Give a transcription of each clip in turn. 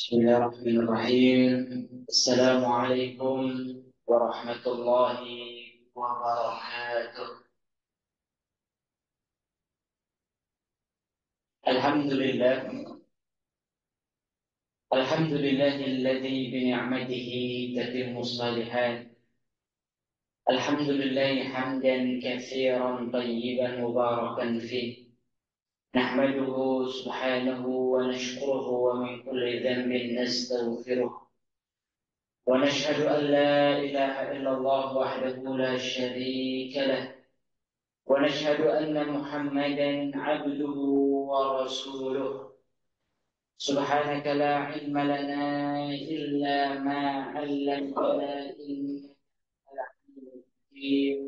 بسم الله الرحمن الرحيم. السلام عليكم ورحمة الله وبركاته. الحمد لله. الحمد لله الذي بنعمته تتم الصالحات. الحمد لله حمدا كثيرا طيبا مباركا فيه. نحمده سبحانه ونشكره ومن كل ذنب نستغفره. ونشهد أن لا إله إلا الله وحده لا شريك له. ونشهد أن محمدا عبده ورسوله. سبحانك لا علم لنا إلا ما علمتنا إنك أنت العليم الحكيم.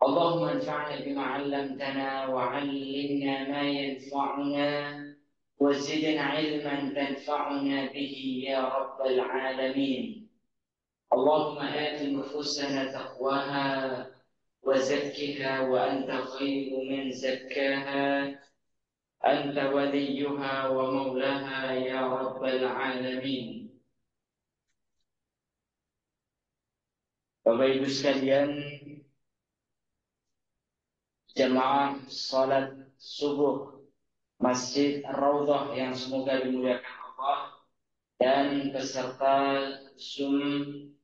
اللهم انفعنا بما علمتنا وعلمنا ما ينفعنا وزدنا علما تنفعنا به يا رب العالمين. اللهم آت نفوسنا تقواها وزكها وأنت خير من زكاها. أنت وليها ومولاها يا رب العالمين. Bapak Ibu sekalian, jemaah salat subuh Masjid Ar-Raudhah yang semoga dimuliakan Allah dan peserta Zoom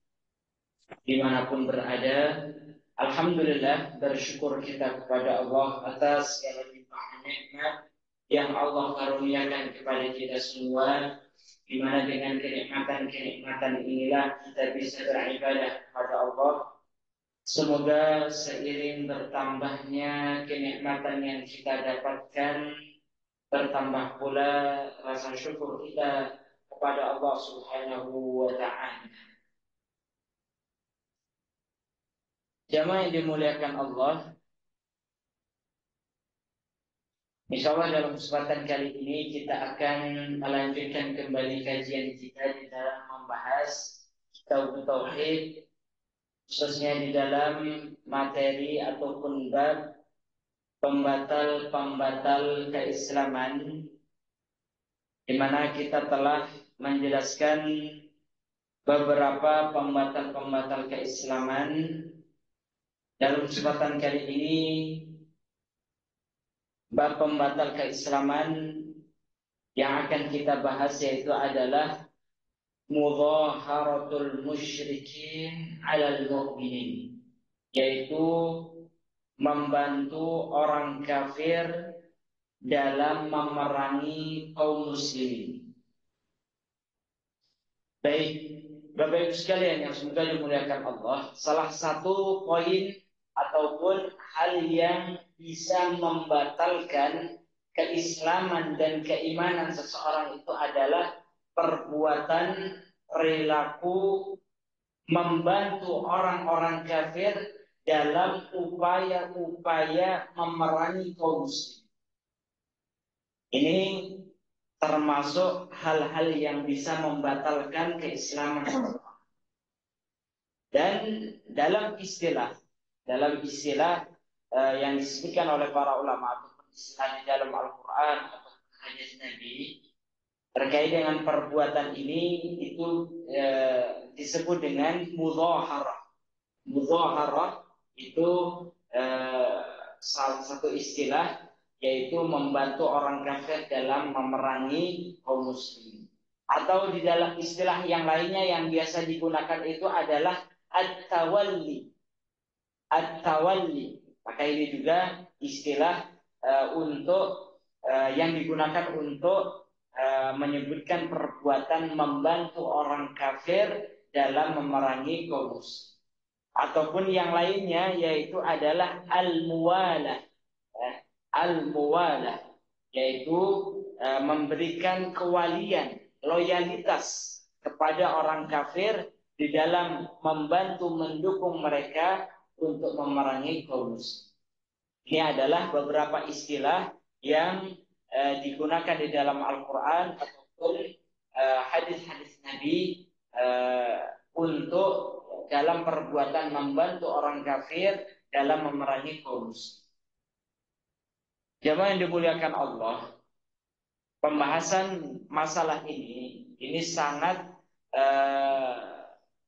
dimanapun berada, alhamdulillah bersyukur kita kepada Allah atas segala limpahan nikmat yang Allah karuniakan kepada kita semua, di mana dengan kenikmatan-kenikmatan inilah kita bisa beribadah kepada Allah. Semoga seiring bertambahnya kenikmatan yang kita dapatkan, bertambah pula rasa syukur kita kepada Allah Subhanahu wa Ta'ala. Jamaah yang dimuliakan Allah, insya Allah dalam kesempatan kali ini kita akan melanjutkan kembali kajian kita di dalam membahas Kitab Tauhid, khususnya di dalam materi ataupun bab pembatal-pembatal keislaman, di mana kita telah menjelaskan beberapa pembatal-pembatal keislaman. Dalam kesempatan kali ini, bab pembatal keislaman yang akan kita bahas yaitu adalah mudhaharatul musyrikin 'alal mu'minin, yaitu membantu orang kafir dalam memerangi kaum muslimin. Baik, Bapak Ibu sekalian yang semoga dimuliakan Allah, salah satu poin ataupun hal yang bisa membatalkan keislaman dan keimanan seseorang itu adalah perbuatan perilaku membantu orang-orang kafir dalam upaya-upaya memerangi kaum muslim. Ini termasuk hal-hal yang bisa membatalkan keislaman. Dan dalam istilah yang disebutkan oleh para ulama ataupun istilah di dalam Al-Quran atau hadis Nabi terkait dengan perbuatan ini itu disebut dengan mudhaharah. Mudhaharah itu salah satu istilah, yaitu membantu orang kafir dalam memerangi kaum muslim. Atau di dalam istilah yang lainnya yang biasa digunakan itu adalah at-tawalli. At-tawalli. Maka ini juga istilah yang digunakan untuk menyebutkan perbuatan membantu orang kafir dalam memerangi kaum muslim. Ataupun yang lainnya yaitu adalah al-muwalah. Al-muwalah yaitu memberikan kewalian, loyalitas kepada orang kafir di dalam membantu mendukung mereka untuk memerangi kaum muslim. Ini adalah beberapa istilah yang digunakan di dalam Al-Quran ataupun hadis-hadis Nabi untuk dalam perbuatan membantu orang kafir dalam memerangi kaum muslim. Jemaah yang dimuliakan Allah, pembahasan masalah ini ini sangat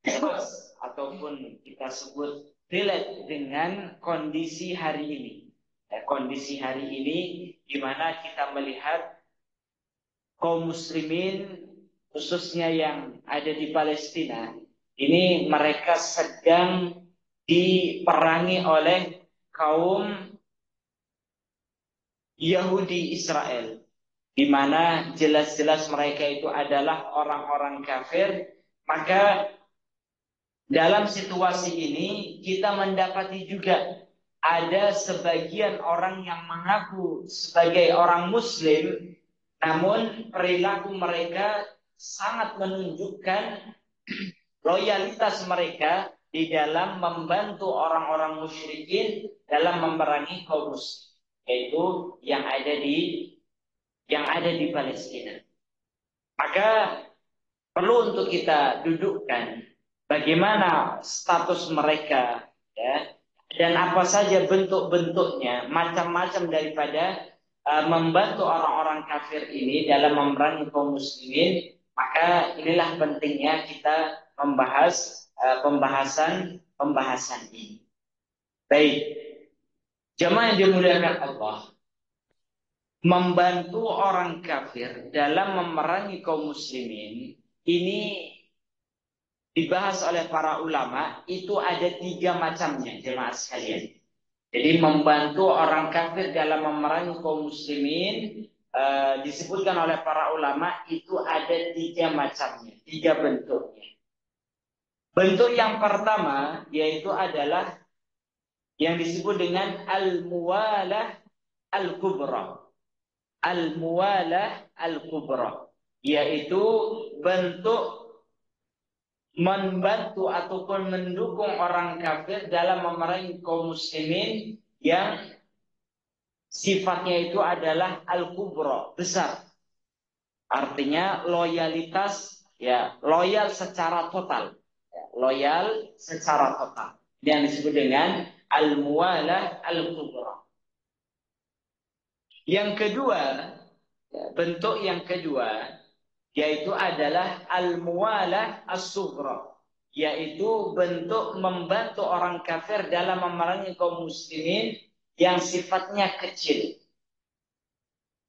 pas ataupun kita sebut relate dengan kondisi hari ini. Kondisi hari ini di mana kita melihat kaum muslimin khususnya yang ada di Palestina ini mereka sedang diperangi oleh kaum Yahudi Israel, di mana jelas-jelas mereka itu adalah orang-orang kafir. Maka dalam situasi ini kita mendapati juga ada sebagian orang yang mengaku sebagai orang Muslim, namun perilaku mereka sangat menunjukkan loyalitas mereka di dalam membantu orang-orang musyrikin dalam memerangi kaum muslim, yaitu yang ada di Palestina. Maka perlu untuk kita dudukkan bagaimana status mereka, ya, dan apa saja bentuk-bentuknya, macam-macam daripada membantu orang-orang kafir ini dalam memerangi kaum muslimin. Maka inilah pentingnya kita membahas pembahasan ini. Baik, jemaah yang dimuliakan Allah, membantu orang kafir dalam memerangi kaum muslimin ini dibahas oleh para ulama, itu ada 3 macamnya jemaah sekalian. Jadi membantu orang kafir dalam memerangi kaum muslimin disebutkan oleh para ulama itu ada 3 macamnya, 3 bentuknya. Bentuk yang pertama yaitu adalah yang disebut dengan al-muwalah al-kubra. Al-muwalah al-kubra, yaitu bentuk membantu ataupun mendukung orang kafir dalam memerangi kaum muslimin yang sifatnya itu adalah al-kubra, besar. Artinya loyalitas, ya, loyal secara total. Ya, loyal secara total. Yang disebut dengan al-muwalah al-kubra. Yang kedua, bentuk yang kedua yaitu adalah al-muwalah as-sughra, yaitu bentuk membantu orang kafir dalam memerangi kaum muslimin yang sifatnya kecil.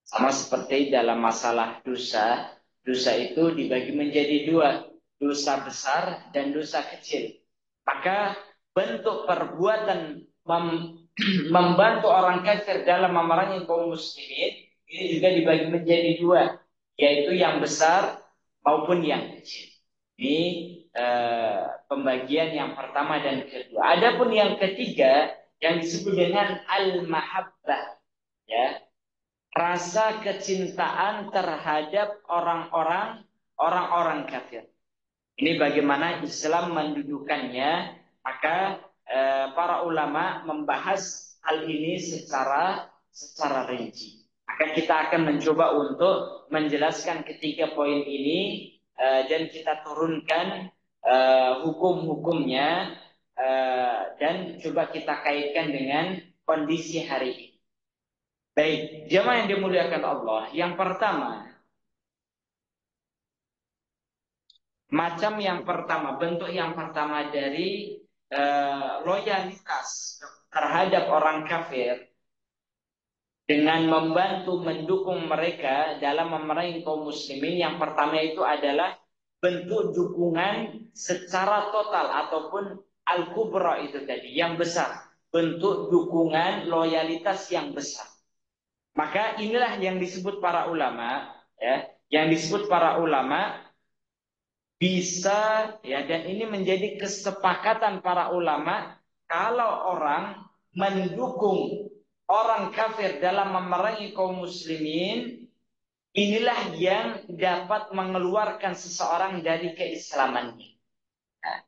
Sama seperti dalam masalah dosa, dosa itu dibagi menjadi 2, dosa besar dan dosa kecil. Maka bentuk perbuatan membantu orang kafir dalam memerangi kaum muslimin ini juga dibagi menjadi 2, yaitu yang besar maupun yang kecil. Ini pembagian yang pertama dan kedua. Adapun yang ketiga yang disebut dengan al-mahabbah, ya, rasa kecintaan terhadap orang-orang kafir. Ini bagaimana Islam mendudukannya. Maka para ulama membahas hal ini secara rinci. Maka kita akan mencoba untuk menjelaskan ketiga poin ini dan kita turunkan hukum-hukumnya dan coba kita kaitkan dengan kondisi hari ini. Baik, jemaah yang dimuliakan Allah, yang pertama, macam yang pertama, bentuk yang pertama dari loyalitas terhadap orang kafir dengan membantu mendukung mereka dalam memerangi kaum muslimin, yang pertama itu adalah bentuk dukungan secara total ataupun al-kubra itu tadi, yang besar, bentuk dukungan loyalitas yang besar. Maka inilah yang disebut para ulama, ya, yang disebut para ulama bisa, ya, dan ini menjadi kesepakatan para ulama, kalau orang mendukung orang kafir dalam memerangi kaum muslimin, inilah yang dapat mengeluarkan seseorang dari keislamannya. Nah,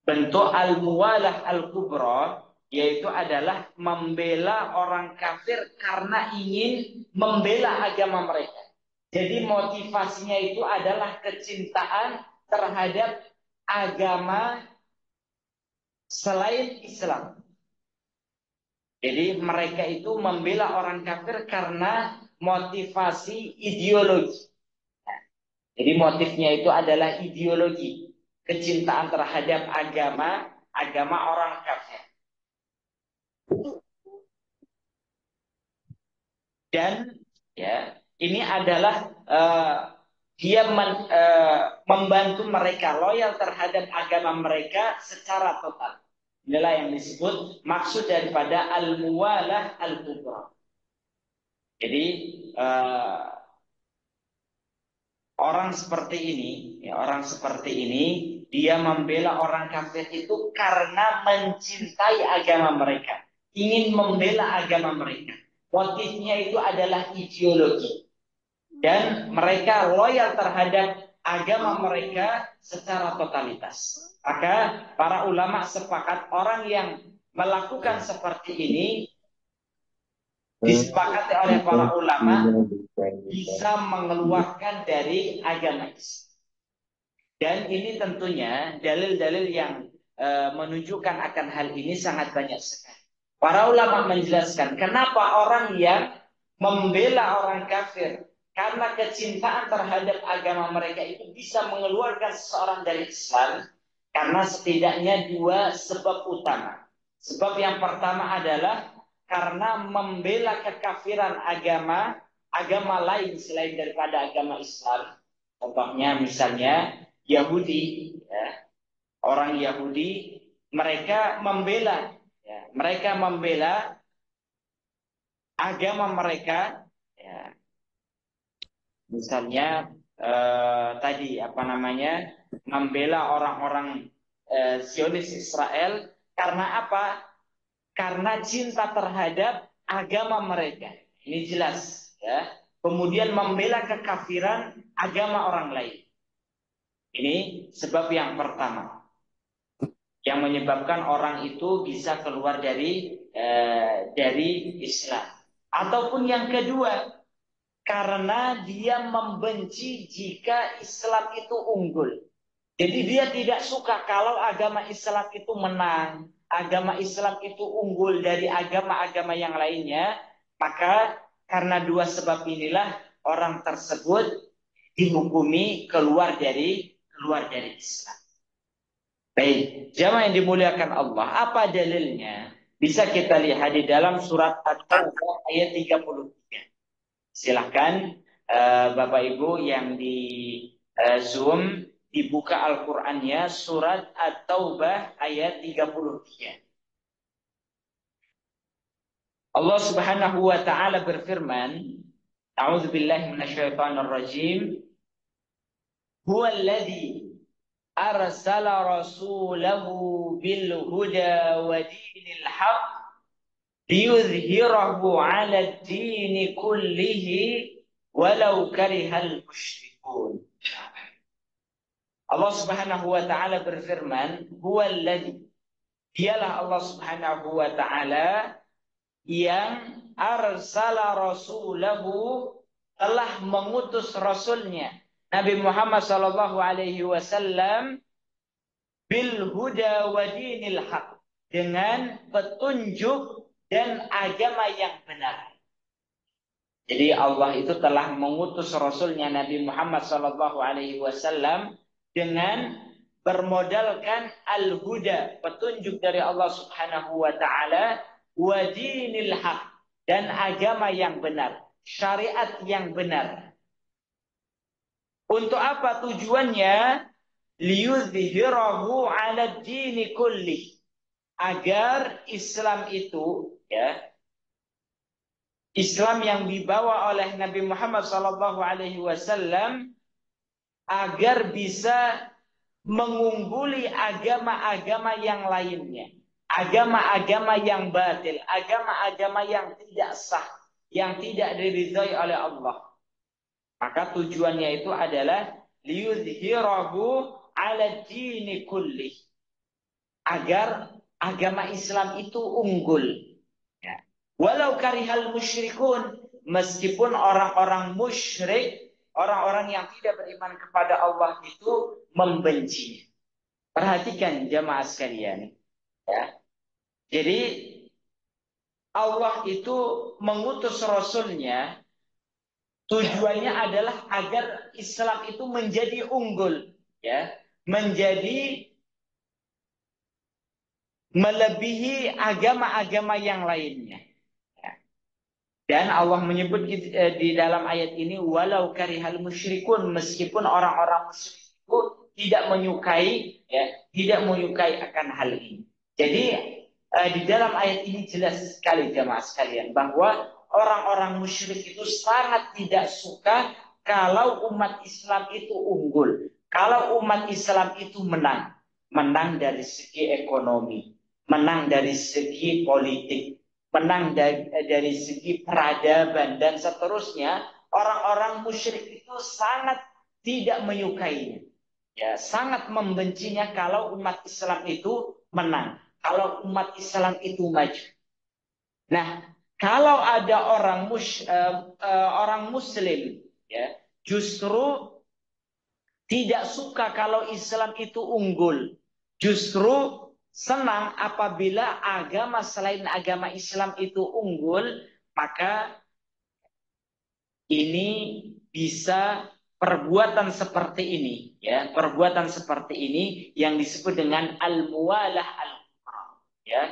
bentuk al-muwalah al-kubra yaitu adalah membela orang kafir karena ingin membela agama mereka. Jadi motivasinya itu adalah kecintaan terhadap agama selain Islam. Jadi mereka itu membela orang kafir karena motivasi ideologi. Jadi motifnya itu adalah ideologi, kecintaan terhadap agama orang kafir. Dan ya, ini adalah dia membantu mereka loyal terhadap agama mereka secara total. Inilah yang disebut maksud daripada al-muwalah al-kubra. Jadi eh, orang seperti ini dia membela orang kafir itu karena mencintai agama mereka, ingin membela agama mereka. Motifnya itu adalah ideologi dan mereka loyal terhadap agama mereka secara totalitas. Maka para ulama sepakat orang yang melakukan seperti ini disepakati oleh para ulama bisa mengeluarkan dari agama Islam. Dan ini tentunya dalil-dalil yang menunjukkan akan hal ini sangat banyak sekali. Para ulama menjelaskan kenapa orang yang membela orang kafir karena kecintaan terhadap agama mereka itu bisa mengeluarkan seseorang dari Islam, karena setidaknya dua sebab utama. Sebab yang pertama adalah karena membela kekafiran agama lain selain daripada agama Islam. Contohnya misalnya Yahudi, ya, orang Yahudi mereka membela agama mereka, ya. Misalnya tadi apa namanya, membela orang-orang Zionis Israel karena apa? Karena cinta terhadap agama mereka. Ini jelas, ya. Kemudian membela kekafiran agama orang lain. Ini sebab yang pertama yang menyebabkan orang itu bisa keluar dari Islam. Ataupun yang kedua, karena dia membenci jika Islam itu unggul. Jadi dia tidak suka kalau agama Islam itu menang, agama Islam itu unggul dari agama-agama yang lainnya. Maka karena dua sebab inilah orang tersebut dihukumi keluar dari Islam. Baik, jamaah yang dimuliakan Allah, apa dalilnya? Bisa kita lihat di dalam surat At-Taubah ayat 33. Silahkan Bapak Ibu yang di Zoom dibuka Al-Qur'annya, surat At-Taubah ayat 33. Allah Subhanahu wa taala berfirman, A'udzubillahi minasyaitonir rajim. Huwallazi arsala rasulahu bil huda wa dinil haq liyudhhirahu 'ala ad-din kullihi walau karihal musyrikun. Allah Subhanahu wa taala berfirman, huwallazi, dialah Allah Subhanahu wa taala yang arsala rasulahu, telah mengutus rasulnya Nabi Muhammad sallallahu alaihi wasallam bil huda wa dinil haq, dengan petunjuk dan agama yang benar. Jadi Allah itu telah mengutus rasulnya Nabi Muhammad sallallahu alaihi wasallam dengan bermodalkan al-huda, petunjuk dari Allah Subhanahu wa taala, wa dinil haq, dan agama yang benar, syariat yang benar. Untuk apa tujuannya? Liyudhhirahu 'ala ad-dini kulli, agar Islam itu, ya, Islam yang dibawa oleh Nabi Muhammad sallallahu alaihi wasallam, agar bisa mengungguli agama-agama yang lainnya, agama-agama yang batil, agama-agama yang tidak sah, yang tidak diridhai oleh Allah. Maka tujuannya itu adalah liyudhhirahu 'ala dini kulli, agar agama Islam itu unggul. Ya. Walau karihal musyrikun, meskipun orang-orang musyrik, orang-orang yang tidak beriman kepada Allah itu membencinya. Perhatikan jamaah sekalian, ya. Jadi Allah itu mengutus rasulnya Tujuannya adalah agar Islam itu menjadi unggul, ya, menjadi melebihi agama-agama yang lainnya. Ya. Dan Allah menyebut di dalam ayat ini walau karihal musyrikun, meskipun orang-orang musyrik itu tidak menyukai, ya, tidak menyukai akan hal ini. Jadi di dalam ayat ini jelas sekali jemaah sekalian bahwa orang-orang musyrik itu sangat tidak suka kalau umat Islam itu unggul, kalau umat Islam itu menang, menang dari segi ekonomi, menang dari segi politik, menang dari segi peradaban dan seterusnya. Orang-orang musyrik itu sangat tidak menyukainya, ya, sangat membencinya kalau umat Islam itu menang, kalau umat Islam itu maju. Nah, kalau ada orang Muslim, ya, justru tidak suka kalau Islam itu unggul, justru senang apabila agama selain agama Islam itu unggul, maka ini bisa perbuatan seperti ini, ya, perbuatan seperti ini yang disebut dengan al-muwalah al-kufra, ya,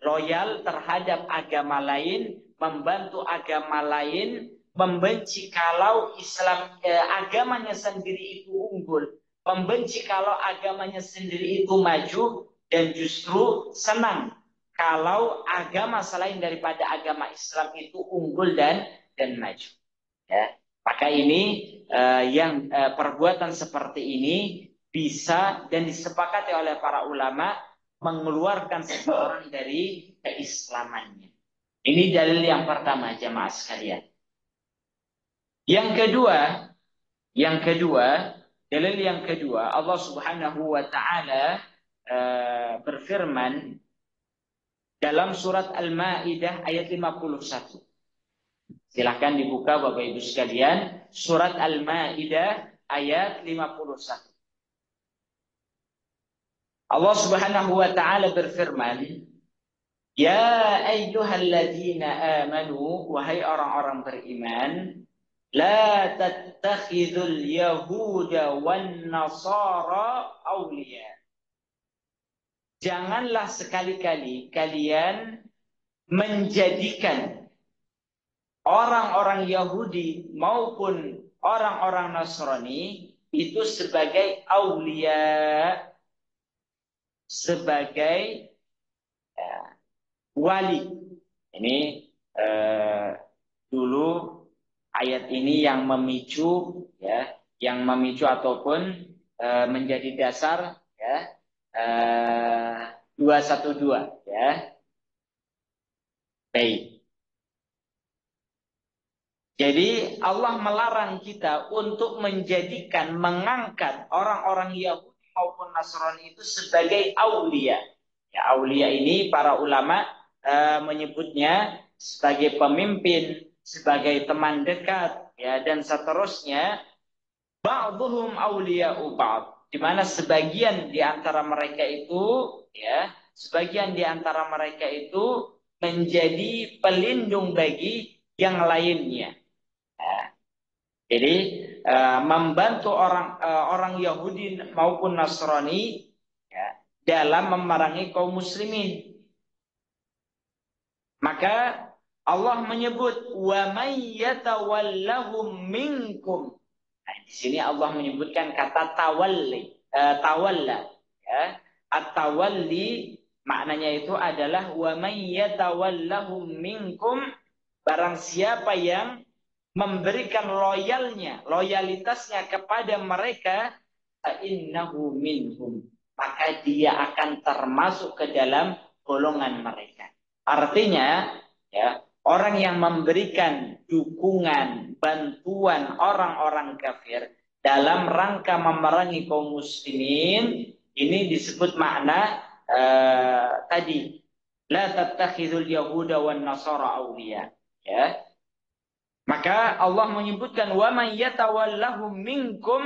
loyal terhadap agama lain, membantu agama lain, membenci kalau agamanya sendiri itu unggul, membenci kalau agamanya sendiri itu maju, dan justru senang kalau agama selain daripada agama Islam itu unggul dan maju. Ya. Maka ini perbuatan seperti ini bisa dan disepakati oleh para ulama mengeluarkan seseorang dari keislamannya. Ini dalil yang pertama jemaah sekalian. Yang kedua, dalil yang kedua, Allah Subhanahu wa taala berfirman dalam surat Al-Maidah ayat 51. Silahkan dibuka Bapak Ibu sekalian, surat Al-Maidah ayat 51. Allah Subhanahu wa taala berfirman, "Ya ayyuhalladzina amanu, wahai orang-orang beriman, la tattakhidul yahuda wan nasara awliya." Janganlah sekali-kali kalian menjadikan orang-orang Yahudi maupun orang-orang Nasrani itu sebagai aulia, sebagai wali. Ini dulu ayat ini yang memicu, ya, yang memicu ataupun menjadi dasar, ya, 212, ya. Baik. Jadi Allah melarang kita untuk menjadikan, mengangkat orang-orang Yahudi maupun Nasrani itu sebagai aulia. Ya, aulia ini para ulama menyebutnya sebagai pemimpin, sebagai teman dekat, ya, dan seterusnya. Ba'dhum auliya'u ba'd, di mana sebagian di antara mereka itu, ya, sebagian di antara mereka itu menjadi pelindung bagi yang lainnya. Jadi membantu orang Yahudi maupun Nasrani, ya, dalam memerangi kaum muslimin. Maka Allah menyebut wa may yatawallahum minkum. Nah, di sini Allah menyebutkan kata tawalli, tawalla, ya. At-tawalli maknanya itu adalah wa may yatawallahum minkum, barang siapa yang memberikan loyalitasnya kepada mereka, innahu minhum, maka dia akan termasuk ke dalam golongan mereka. Artinya, ya, orang yang memberikan dukungan, bantuan orang-orang kafir dalam rangka memerangi kaum muslimin, ini disebut makna tadi, la tattakhidul yahuda wan nasara awliya, ya. Maka Allah menyebutkan wa may yatawallahum minkum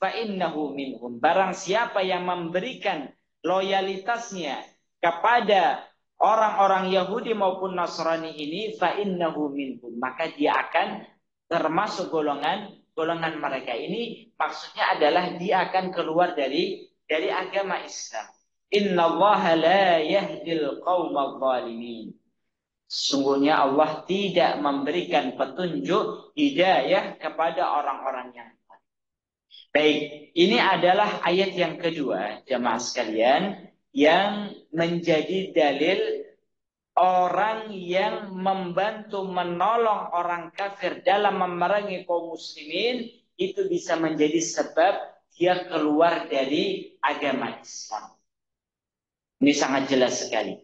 fa innahu minhum. Barang siapa yang memberikan loyalitasnya kepada orang-orang Yahudi maupun Nasrani ini, fa innahu minhum, maka dia akan termasuk golongan mereka ini, maksudnya adalah dia akan keluar dari agama Islam. Innallaha la yahdil qaumadh dhalimin. Sungguhnya Allah tidak memberikan petunjuk hidayah kepada orang-orang yang baik. Ini adalah ayat yang kedua, jemaah sekalian, yang menjadi dalil orang yang membantu menolong orang kafir dalam memerangi kaum muslimin itu bisa menjadi sebab dia keluar dari agama Islam. Ini sangat jelas sekali.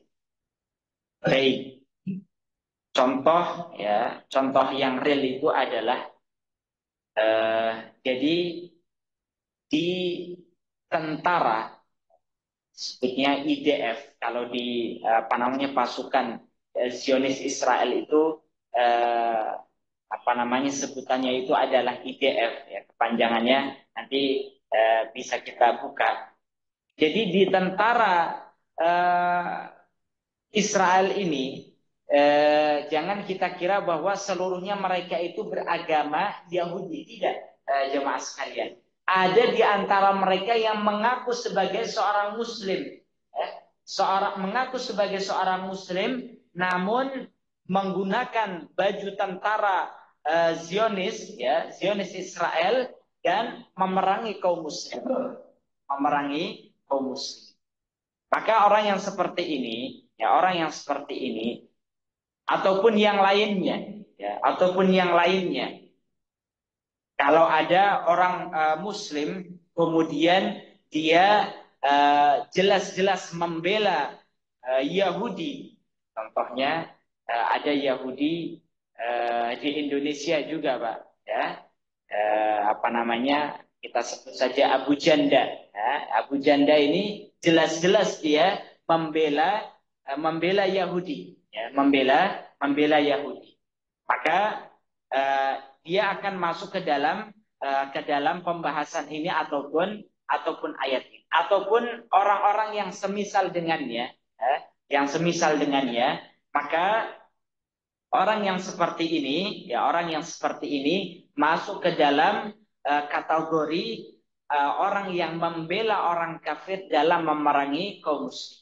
Baik. Contoh ya, contoh yang real itu adalah jadi di tentara sebutnya IDF, kalau di apa namanya pasukan Zionis Israel itu apa namanya sebutannya itu adalah IDF ya, kepanjangannya nanti bisa kita buka. Jadi di tentara Israel ini jangan kita kira bahwa seluruhnya mereka itu beragama Yahudi, tidak, jemaah sekalian. Ada di antara mereka yang mengaku sebagai seorang Muslim, mengaku sebagai seorang Muslim, namun menggunakan baju tentara Zionis, ya, Zionis Israel dan memerangi kaum Muslim, Maka orang yang seperti ini, ya orang yang seperti ini, ataupun yang lainnya, ya, ataupun yang lainnya, kalau ada orang Muslim, kemudian dia jelas-jelas membela Yahudi, contohnya ada Yahudi di Indonesia juga, Pak, ya, apa namanya? Kita sebut saja Abu Janda. Ya, Abu Janda ini jelas-jelas dia membela Yahudi, ya, membela Yahudi. Maka dia akan masuk ke dalam pembahasan ini ataupun ayat ini, ataupun orang-orang yang semisal dengannya, maka orang yang seperti ini masuk ke dalam kategori orang yang membela orang kafir dalam memerangi kaum muslim.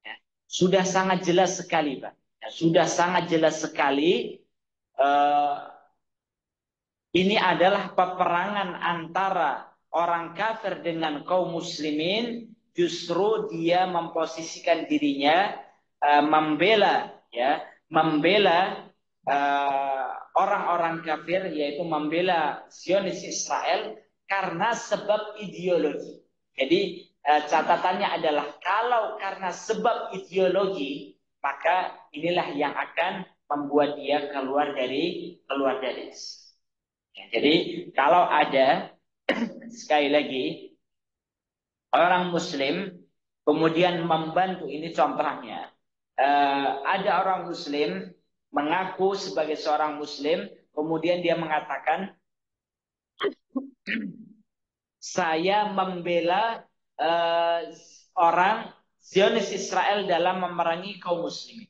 Ya. Sudah sangat jelas sekali, Pak. Ya, sudah sangat jelas sekali. Ini adalah peperangan antara orang kafir dengan kaum muslimin. Justru dia memposisikan dirinya membela orang-orang kafir, yaitu membela Zionis Israel karena sebab ideologi. Jadi catatannya adalah kalau karena sebab ideologi, maka inilah yang akan membuat dia keluar dari Islam. Ya, jadi kalau ada sekali lagi orang Muslim kemudian membantu, ini contohnya, ada orang Muslim mengaku sebagai seorang Muslim, kemudian dia mengatakan saya membela orang Zionis Israel dalam memerangi kaum Muslimin.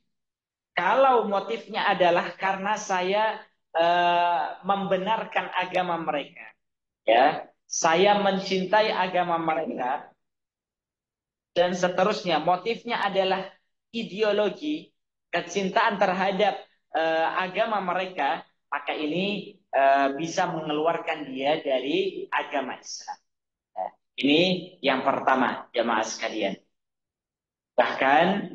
Kalau motifnya adalah karena saya membenarkan agama mereka, ya, saya mencintai agama mereka, dan seterusnya, motifnya adalah ideologi, kecintaan terhadap agama mereka, maka ini bisa mengeluarkan dia dari agama Islam. Nah, ini yang pertama, jamaah sekalian. Bahkan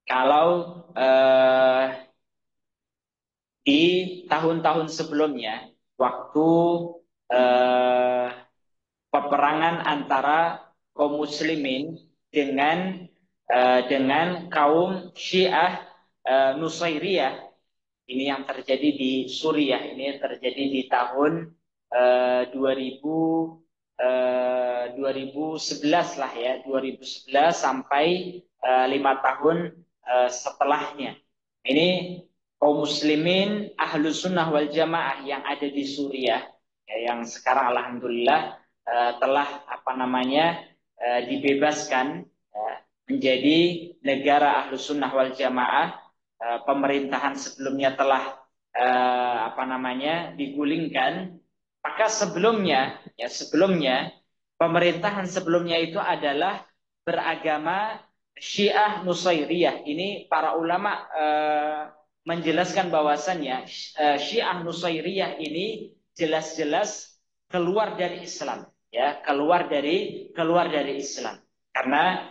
kalau di tahun-tahun sebelumnya, waktu peperangan antara kaum muslimin dengan kaum Syiah Nusairiyah, ini yang terjadi di Suriah, ini terjadi di tahun 2011 lah ya, 2011 sampai 5 tahun setelahnya. Ini kaum muslimin Ahlus Sunnah wal Jamaah yang ada di Suriah, ya, yang sekarang alhamdulillah telah dibebaskan, menjadi negara Ahlus Sunnah wal Jamaah. Pemerintahan sebelumnya telah apa namanya digulingkan, maka sebelumnya pemerintahan sebelumnya itu adalah beragama Syiah Nusairiyah. Ini para ulama menjelaskan bahwasannya Syiah Nusairiyah ini jelas-jelas keluar dari Islam, ya, keluar dari Islam. Karena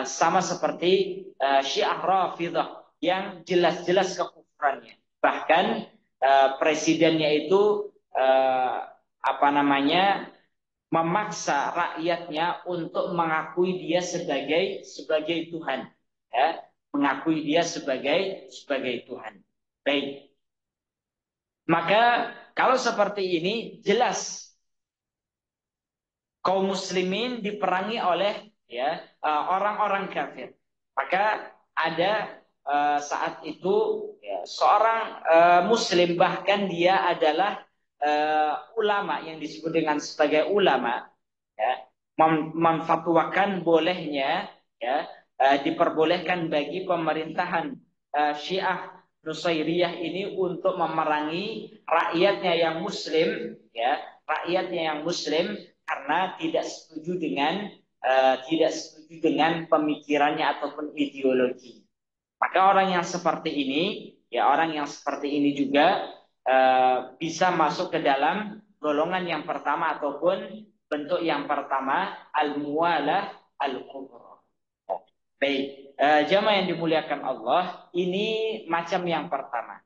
sama seperti Syiah Rafidhah yang jelas-jelas kekufurannya. Bahkan presidennya itu apa namanya memaksa rakyatnya untuk mengakui dia sebagai Tuhan, ya, mengakui dia sebagai Tuhan. Baik, maka kalau seperti ini jelas kaum muslimin diperangi oleh, ya, orang-orang kafir. Maka ada saat itu, ya, seorang muslim, bahkan dia adalah ulama yang disebut dengan sebagai ulama, ya, memfatwakan bolehnya, ya, diperbolehkan bagi pemerintahan Syiah Nusairiyah ini untuk memerangi rakyatnya yang muslim, ya, rakyatnya yang muslim, karena tidak setuju dengan pemikirannya ataupun ideologi. Maka orang yang seperti ini, ya, orang yang seperti ini juga bisa masuk ke dalam golongan yang pertama ataupun bentuk yang pertama, al-muwalah al-kubra. Baik, jamaah yang dimuliakan Allah, ini macam yang pertama.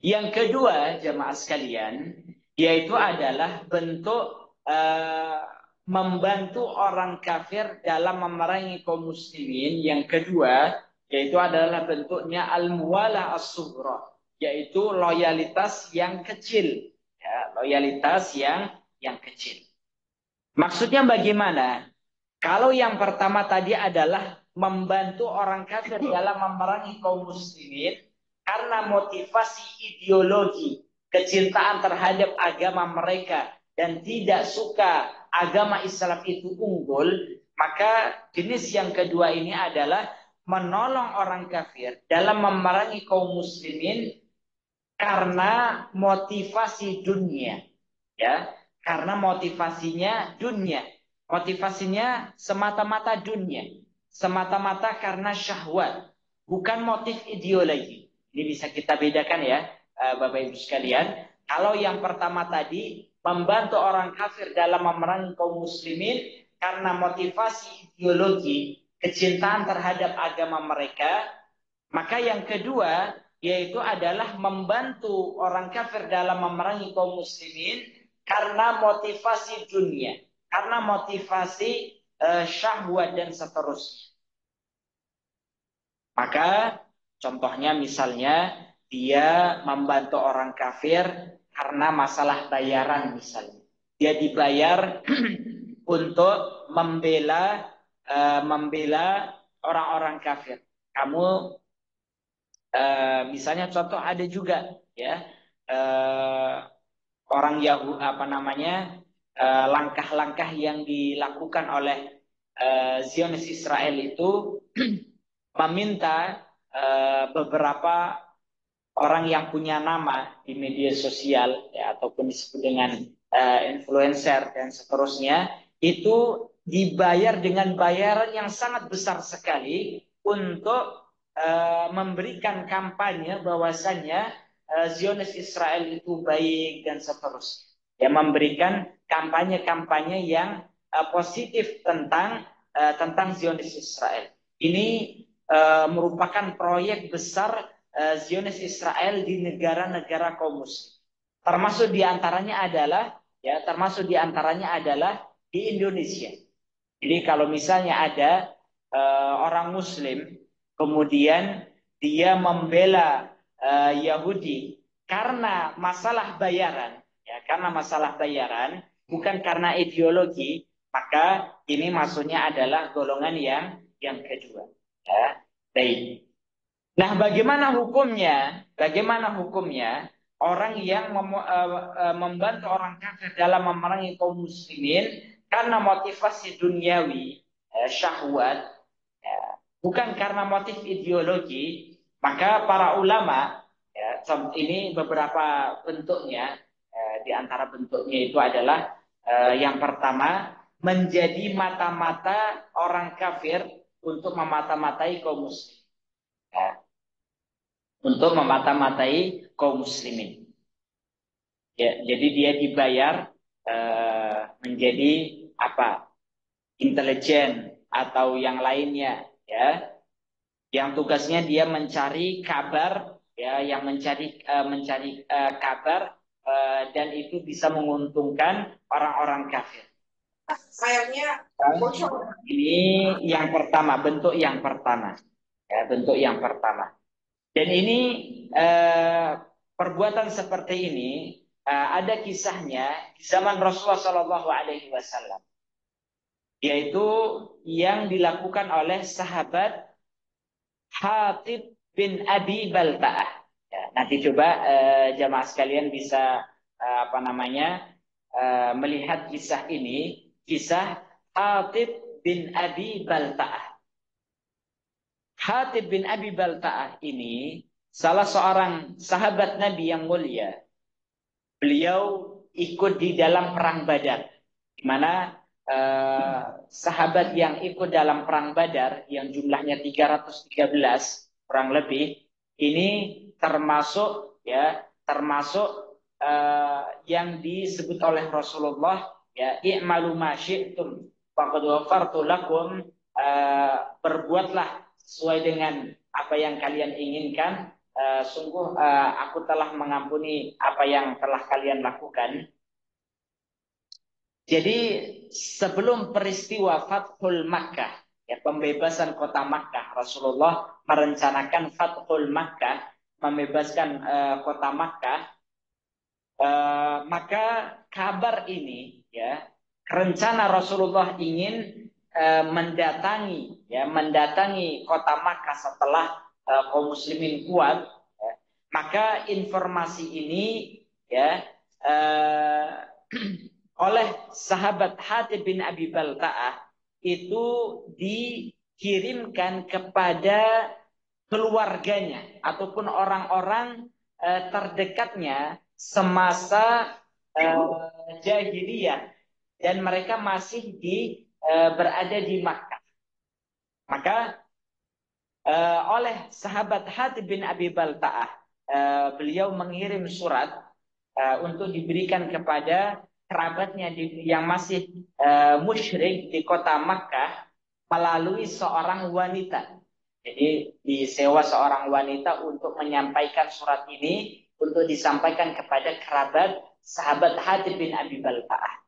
Yang kedua, jamaah sekalian, yaitu adalah bentuk membantu orang kafir dalam memerangi kaum muslimin. Yang kedua, yaitu adalah bentuknya al-muwalah as-sughra, yaitu loyalitas yang kecil, ya, loyalitas yang kecil. Maksudnya bagaimana? Kalau yang pertama tadi adalah membantu orang kafir dalam memerangi kaum muslimin karena motivasi ideologi, kecintaan terhadap agama mereka, dan tidak suka agama Islam itu unggul, maka jenis yang kedua ini adalah menolong orang kafir dalam memerangi kaum muslimin karena motivasi dunia, ya, karena motivasinya dunia, motivasinya semata-mata dunia, semata-mata karena syahwat, bukan motif ideologi. Ini bisa kita bedakan, ya, Bapak Ibu sekalian. Kalau yang pertama tadi membantu orang kafir dalam memerangi kaum muslimin karena motivasi ideologi, kecintaan terhadap agama mereka, maka yang kedua yaitu adalah membantu orang kafir dalam memerangi kaum muslimin karena motivasi dunia, karena motivasi syahwat dan seterusnya. Maka contohnya misalnya dia membantu orang kafir karena masalah bayaran misalnya. Dia dibayar untuk membela orang-orang kafir. Kamu misalnya contoh ada juga, ya, orang Yahudi, apa namanya, langkah-langkah yang dilakukan oleh Zionis Israel itu meminta beberapa orang yang punya nama di media sosial, ya, ataupun disebut dengan influencer dan seterusnya, itu dibayar dengan bayaran yang sangat besar sekali untuk memberikan kampanye bahwasannya Zionis Israel itu baik dan seterusnya. Ya, memberikan kampanye-kampanye yang positif tentang Zionis Israel. Ini merupakan proyek besar Zionis Israel di negara-negara kaum muslim. Termasuk diantaranya adalah di Indonesia. Jadi kalau misalnya ada orang muslim kemudian dia membela Yahudi karena masalah bayaran, ya, karena masalah bayaran, bukan karena ideologi, maka ini maksudnya adalah golongan yang kedua. Ya, baik. Nah, bagaimana hukumnya? Bagaimana hukumnya orang yang membantu orang kafir dalam memerangi kaum muslimin karena motivasi duniawi, syahwat, ya, bukan karena motif ideologi? Maka para ulama, ya, Ini beberapa bentuknya. Di antara bentuknya itu adalah yang pertama, menjadi mata-mata orang kafir untuk memata-matai kaum muslim. Ya, untuk memata-matai kaum muslimin. Ya, jadi dia dibayar menjadi apa? Intelijen atau yang lainnya, ya. Yang tugasnya dia mencari kabar, ya, yang mencari kabar dan itu bisa menguntungkan orang-orang kafir. Sayapnya bocor. Ini yang pertama, bentuk yang pertama, ya, bentuk yang pertama. Dan ini perbuatan seperti ini ada kisahnya di zaman Rasulullah Shallallahu Alaihi Wasallam, yaitu yang dilakukan oleh sahabat Hatib bin Abi Balta'ah. Ya, nanti coba jamaah sekalian bisa melihat kisah ini, kisah Hatib bin Abi Balta'ah. Hatib bin Abi Balta'ah ini salah seorang sahabat Nabi yang mulia. Beliau ikut di dalam perang Badar, di mana sahabat yang ikut dalam perang Badar yang jumlahnya 313 kurang lebih, ini termasuk yang disebut oleh Rasulullah, ya, i'malu ma syi'tum faqad ghafartu lakum, berbuatlah sesuai dengan apa yang kalian inginkan, sungguh aku telah mengampuni apa yang telah kalian lakukan. Jadi sebelum peristiwa Fathul Makkah, ya, pembebasan kota Makkah, Rasulullah merencanakan Fathul Makkah, membebaskan kota Makkah. Maka kabar ini, ya, rencana Rasulullah ingin mendatangi kota Makkah setelah kaum muslimin kuat, ya. Maka informasi ini, ya, oleh sahabat Hatib bin Abi Balta'ah itu dikirimkan kepada keluarganya ataupun orang-orang terdekatnya semasa jahiliyah, dan mereka masih berada di Makkah. Maka oleh sahabat Hatib bin Abi Balta'ah, beliau mengirim surat untuk diberikan kepada kerabatnya yang masih musyrik di kota Makkah melalui seorang wanita. Jadi disewa seorang wanita untuk menyampaikan surat ini untuk disampaikan kepada kerabat sahabat Hatib bin Abi Balta'ah.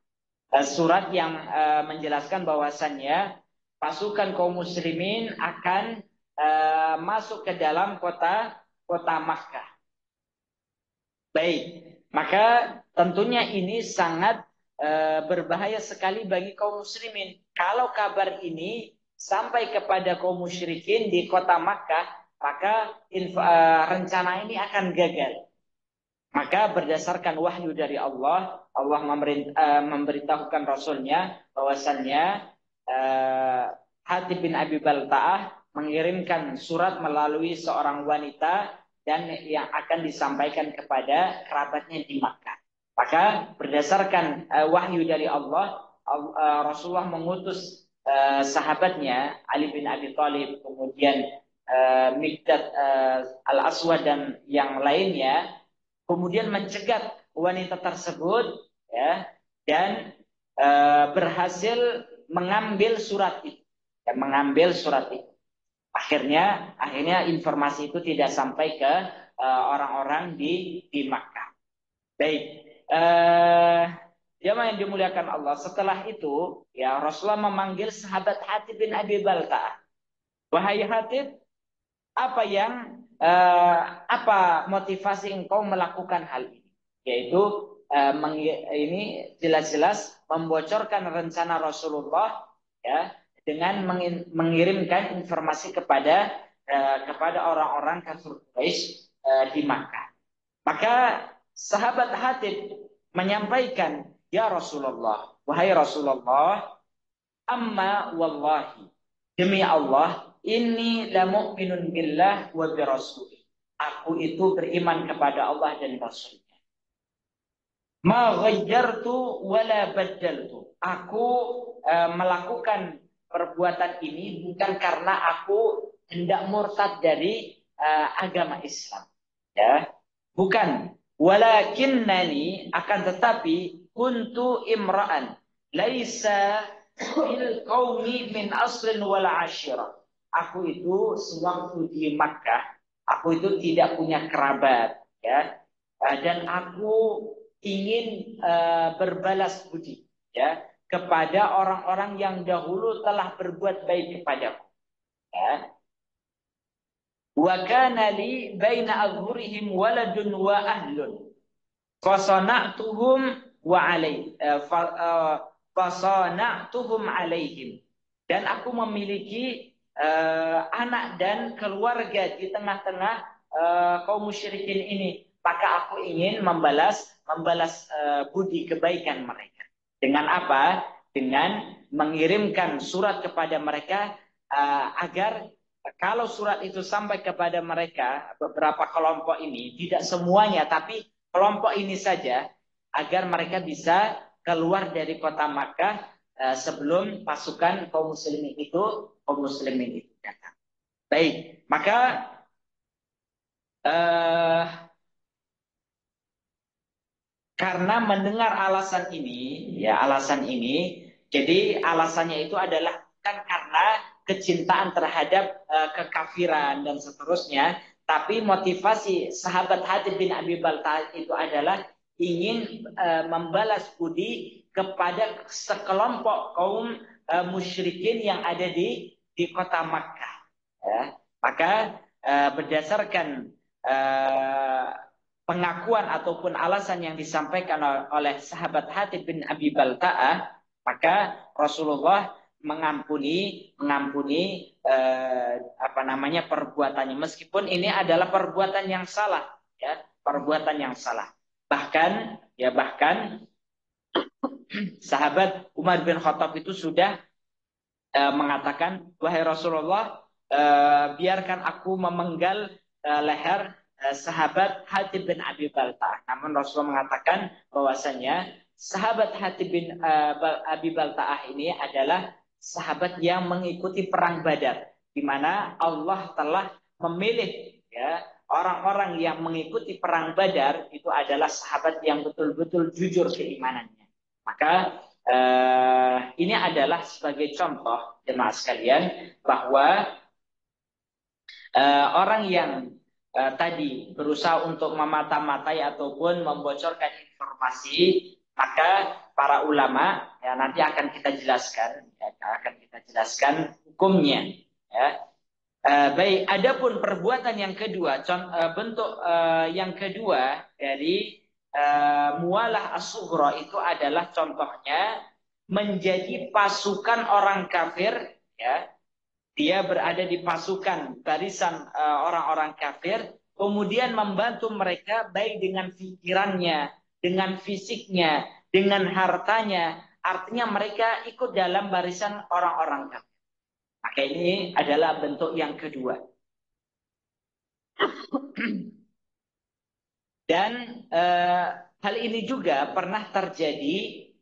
Surat yang menjelaskan bahwasannya pasukan kaum muslimin akan masuk ke dalam kota Makkah. Baik, maka tentunya ini sangat berbahaya sekali bagi kaum muslimin. Kalau kabar ini sampai kepada kaum musyrikin di kota Makkah, maka rencana ini akan gagal. Maka berdasarkan wahyu dari Allah, Allah memberitahukan Rasulnya bahwasannya Hatib bin Abi Balta'ah mengirimkan surat melalui seorang wanita dan yang akan disampaikan kepada kerabatnya di Makkah. Maka berdasarkan wahyu dari Allah, Rasulullah mengutus sahabatnya Ali bin Abi Thalib, kemudian Miqdad Al-Aswad dan yang lainnya, kemudian mencegat wanita tersebut, ya, dan berhasil mengambil surat itu, dan mengambil surat itu. Akhirnya informasi itu tidak sampai ke orang-orang di Makkah. Baik, jemaah yang dimuliakan Allah. Setelah itu, ya, Rasulullah memanggil sahabat Hatib bin Abi Balta'ah. Wahai Hatib, apa motivasi engkau melakukan hal ini? Yaitu ini jelas-jelas membocorkan rencana Rasulullah, ya, dengan mengirimkan informasi kepada orang-orang kafir Quraisy di Makkah. Maka sahabat Hatib menyampaikan, ya Rasulullah, wahai Rasulullah, amma wallahi, demi Allah, inni la mu'minun billah wa bi rasulih. Aku itu beriman kepada Allah dan Rasulnya. Ma ghayyartu wala baddaltu. Aku melakukan perbuatan ini bukan karena aku hendak murtad dari agama Islam. Ya, bukan. Walakinnani, akan tetapi kuntu imra'an laisa fil qaumi min aslin wala ashirah. Aku itu sewaktu di Makkah, aku itu tidak punya kerabat, ya. Dan aku ingin berbalas budi, ya, kepada orang-orang yang dahulu telah berbuat baik kepadaku, ya. Wa kana li baina adhurihim waladun wa ahlun fasana'tuhum wa alai fasana'tuhum alaihim, dan aku memiliki anak dan keluarga di tengah-tengah kaum musyrikin ini, maka aku ingin membalas budi kebaikan mereka. Dengan apa? Dengan mengirimkan surat kepada mereka agar kalau surat itu sampai kepada mereka, beberapa kelompok ini, tidak semuanya, tapi kelompok ini saja, agar mereka bisa keluar dari kota Makkah sebelum pasukan kaum muslimin itu datang. Baik, maka karena mendengar alasan ini, jadi alasannya itu adalah bukan karena kecintaan terhadap kekafiran dan seterusnya, tapi motivasi sahabat Hatib bin Abi Balta'ah itu adalah ingin membalas budi kepada sekelompok kaum musyrikin yang ada di kota Makkah. Ya. Maka berdasarkan pengakuan ataupun alasan yang disampaikan oleh sahabat Hatib bin Abi Balta'ah, maka Rasulullah mengampuni perbuatannya, meskipun ini adalah perbuatan yang salah, ya, perbuatan yang salah. Bahkan sahabat Umar bin Khattab itu sudah mengatakan, wahai Rasulullah, biarkan aku memenggal leher sahabat Hatib bin Abi Balta'ah. Namun Rasulullah mengatakan bahwasanya sahabat Hatib bin Abi Balta'ah ini adalah sahabat yang mengikuti perang Badar, di mana Allah telah memilih, ya, orang-orang yang mengikuti perang Badar itu adalah sahabat yang betul-betul jujur keimanannya. Maka ini adalah sebagai contoh jemaah sekalian bahwa orang yang tadi berusaha untuk memata-matai ataupun membocorkan informasi, maka para ulama, ya, nanti akan kita jelaskan hukumnya, ya. Baik, adapun perbuatan yang kedua, bentuk yang kedua dari mualah as-sughra itu adalah contohnya menjadi pasukan orang kafir, ya. Dia berada di pasukan barisan orang-orang kafir, kemudian membantu mereka baik dengan pikirannya, dengan fisiknya, dengan hartanya. Artinya mereka ikut dalam barisan orang-orang kafir. Maka ini adalah bentuk yang kedua. Dan hal ini juga pernah terjadi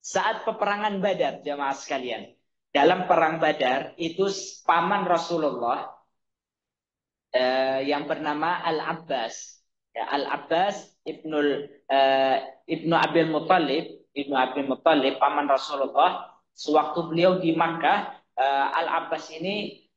saat peperangan Badar, jemaah sekalian. Dalam perang Badar itu paman Rasulullah yang bernama Al-Abbas. Ya, Al-Abbas ibnu Abil Muttalib, paman Rasulullah. Sewaktu beliau di Makkah, Al-Abbas ini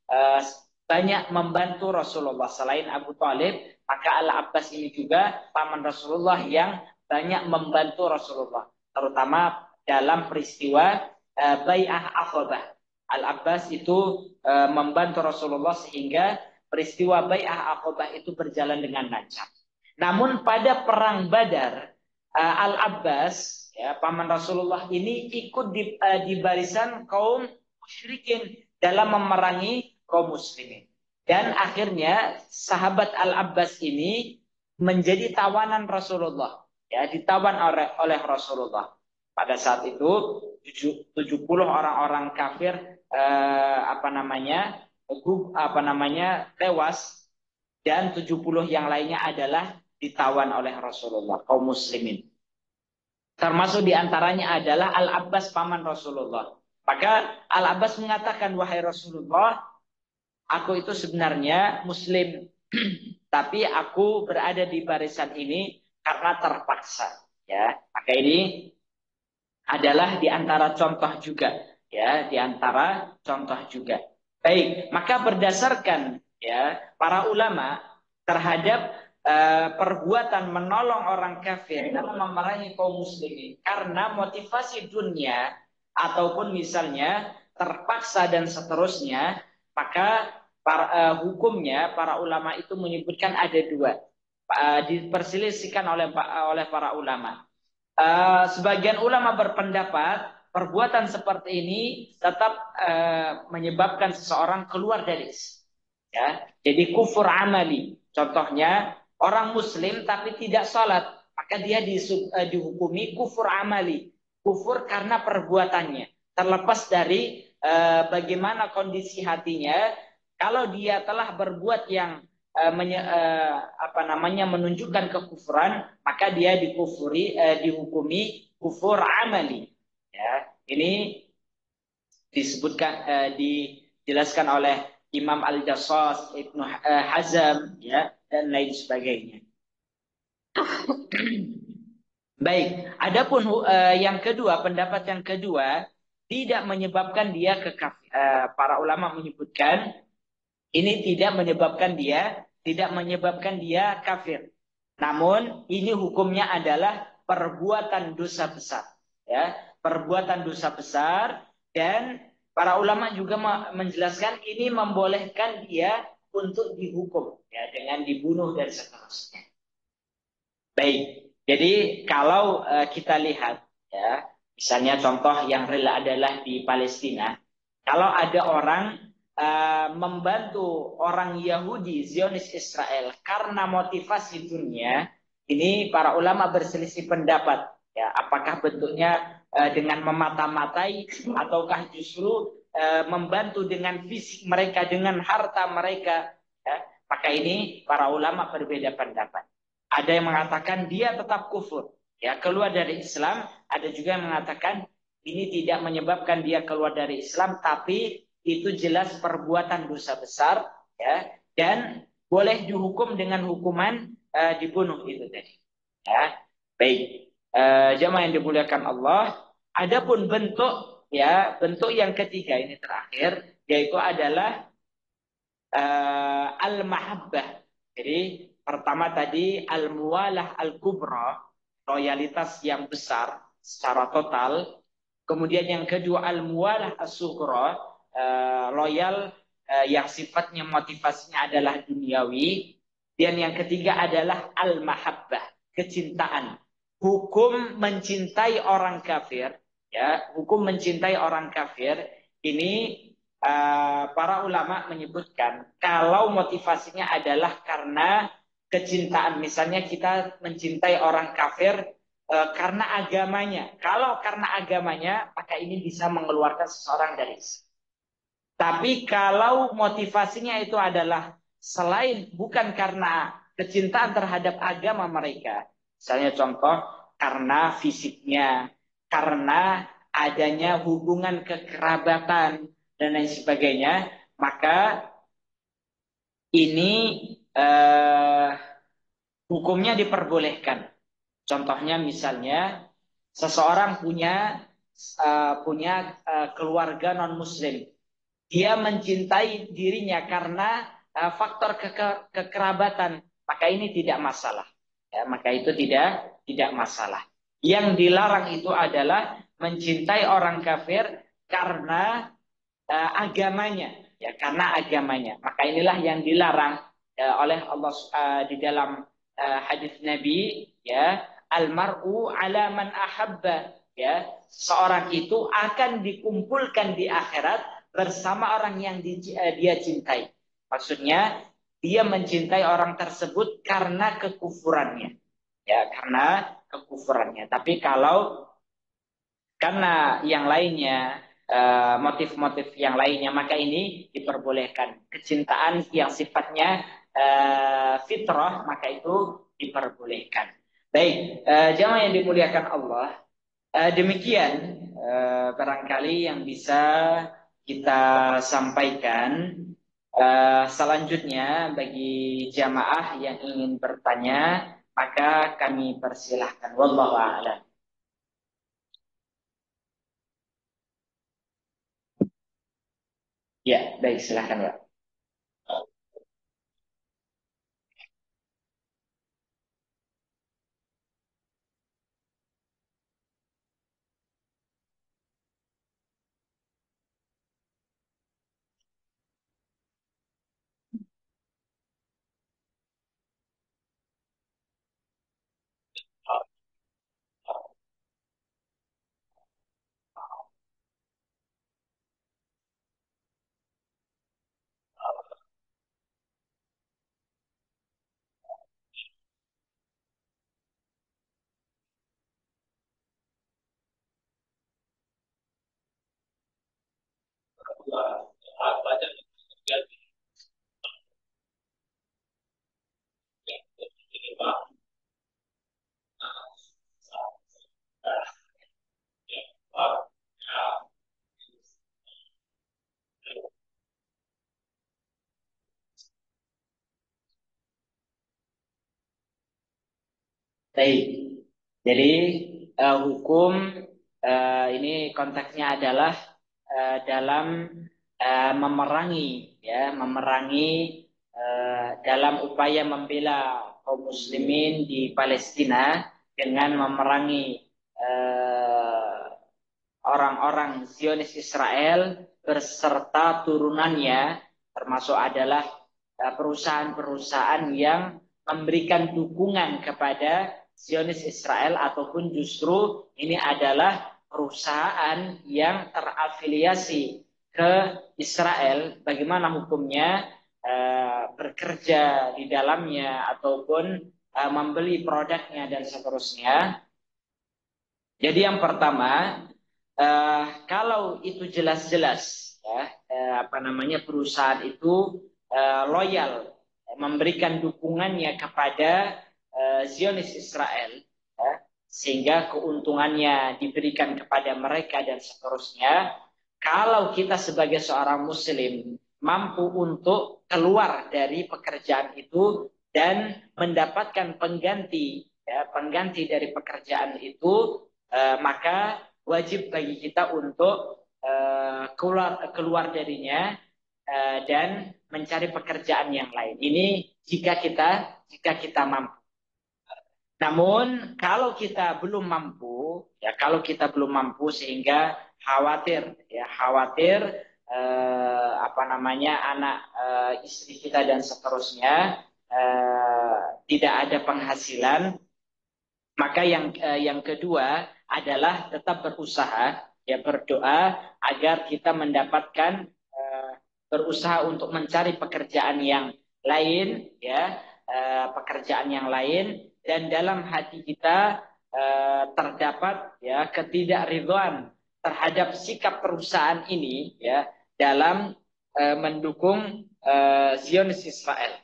banyak membantu Rasulullah. Selain Abu Talib, maka Al-Abbas ini juga paman Rasulullah yang banyak membantu Rasulullah, terutama dalam peristiwa Bai'ah Aqabah. Al-Abbas itu membantu Rasulullah sehingga peristiwa Bai'ah Aqabah itu berjalan dengan lancar. Namun pada perang Badar, Al-Abbas, ya, paman Rasulullah ini ikut di barisan kaum musyrikin dalam memerangi kaum muslimin. Dan akhirnya sahabat Al-Abbas ini menjadi tawanan Rasulullah, ya, ditawan oleh Rasulullah. Pada saat itu 70 orang-orang kafir tewas, dan 70 yang lainnya adalah ditawan oleh Rasulullah, kaum muslimin. Termasuk diantaranya adalah Al-Abbas paman Rasulullah. Maka Al-Abbas mengatakan, wahai Rasulullah, aku itu sebenarnya muslim, tapi aku berada di barisan ini karena terpaksa. Ya, maka ini adalah di antara contoh juga, ya, di antara contoh juga. Baik, maka berdasarkan ya para ulama terhadap perbuatan menolong orang kafir dalam memerangi kaum muslimin karena motivasi dunia ataupun misalnya terpaksa dan seterusnya, maka hukumnya para ulama itu menyebutkan ada dua, diperselisihkan oleh para ulama. Sebagian ulama berpendapat perbuatan seperti ini tetap menyebabkan seseorang keluar dari Islam. Ya, jadi kufur amali. Contohnya orang Muslim tapi tidak sholat, maka dia dihukumi kufur amali, kufur karena perbuatannya. Terlepas dari bagaimana kondisi hatinya, kalau dia telah berbuat yang menunjukkan kekufuran, maka dia dihukumi kufur amali. Ya, ini disebutkan dijelaskan oleh Imam Al-Jassas, Ibnu Hazm, ya, dan lain sebagainya. Baik, adapun yang kedua, pendapat yang kedua tidak menyebabkan dia para ulama menyebutkan ini tidak menyebabkan dia kafir. Namun ini hukumnya adalah perbuatan dosa besar, ya, perbuatan dosa besar, dan para ulama juga menjelaskan ini membolehkan dia untuk dihukum, ya, dengan dibunuh dan seterusnya. Baik, jadi kalau kita lihat, ya, misalnya contoh yang real adalah di Palestina, kalau ada orang membantu orang Yahudi Zionis Israel karena motivasi dunia, ini para ulama berselisih pendapat, ya, apakah bentuknya dengan memata-matai ataukah justru membantu dengan fisik mereka, dengan harta mereka, ya, maka ini para ulama berbeda pendapat. Ada yang mengatakan dia tetap kufur, ya, keluar dari Islam. Ada juga yang mengatakan ini tidak menyebabkan dia keluar dari Islam, tapi itu jelas perbuatan dosa besar, ya, dan boleh dihukum dengan hukuman dibunuh itu tadi. Ya, baik. Jamaah yang dimuliakan Allah. Adapun bentuk, ya, bentuk yang ketiga ini terakhir, yaitu adalah al-mahabbah. Jadi pertama tadi al-muwalah al-kubra, loyalitas yang besar secara total. Kemudian yang kedua al-muwalah as-sughra, loyal yang sifatnya motivasinya adalah duniawi. Dan yang ketiga adalah al-mahabbah, kecintaan. Hukum mencintai orang kafir, ya, hukum mencintai orang kafir ini para ulama menyebutkan kalau motivasinya adalah karena kecintaan. Misalnya kita mencintai orang kafir karena agamanya. Kalau karena agamanya, maka ini bisa mengeluarkan seseorang dari Islam. Tapi kalau motivasinya itu adalah selain, bukan karena kecintaan terhadap agama mereka, misalnya contoh karena fisiknya, karena adanya hubungan kekerabatan dan lain sebagainya, maka ini eh, hukumnya diperbolehkan. Contohnya misalnya seseorang punya keluarga non Muslim, dia mencintai dirinya karena faktor kekerabatan, maka ini tidak masalah. Ya, maka itu tidak masalah. Yang dilarang itu adalah mencintai orang kafir karena agamanya, ya, karena agamanya. Maka inilah yang dilarang oleh Allah di dalam hadis Nabi, ya, almar'u ala man ahabba, ya, seorang itu akan dikumpulkan di akhirat bersama orang yang dia cintai. Maksudnya dia mencintai orang tersebut karena kekufurannya, ya, karena kekufurannya. Tapi kalau karena yang lainnya, motif-motif yang lainnya, maka ini diperbolehkan. Kecintaan yang sifatnya fitrah, maka itu diperbolehkan. Baik, jamaah yang dimuliakan Allah, demikian barangkali yang bisa kita sampaikan. Selanjutnya bagi jamaah yang ingin bertanya, maka kami persilahkan. Wallahu a'lam. Ya, baik, silahkan, Pak. Baik. Jadi hukum ini konteksnya adalah dalam memerangi, ya, memerangi dalam upaya membela kaum muslimin di Palestina dengan memerangi eh, orang-orang Zionis Israel berserta turunannya, termasuk adalah perusahaan-perusahaan yang memberikan dukungan kepada Zionis Israel, ataupun justru ini adalah perusahaan yang terafiliasi ke Israel. Bagaimana hukumnya bekerja di dalamnya ataupun membeli produknya dan seterusnya. Jadi yang pertama, kalau itu jelas-jelas, ya, apa namanya, perusahaan itu loyal, memberikan dukungannya kepada Zionis Israel, ya, sehingga keuntungannya diberikan kepada mereka dan seterusnya. Kalau kita sebagai seorang Muslim mampu untuk keluar dari pekerjaan itu dan mendapatkan pengganti, ya, pengganti dari pekerjaan itu, maka wajib bagi kita untuk keluar darinya dan mencari pekerjaan yang lain. Ini jika kita mampu. Namun kalau kita belum mampu, ya, kalau kita belum mampu sehingga khawatir apa namanya, anak, istri kita dan seterusnya tidak ada penghasilan, maka yang kedua adalah tetap berusaha, ya, berdoa agar kita mendapatkan, berusaha untuk mencari pekerjaan yang lain, ya, pekerjaan yang lain, dan dalam hati kita terdapat, ya, ketidakridhaan terhadap sikap perusahaan ini, ya, dalam mendukung Zionis Israel.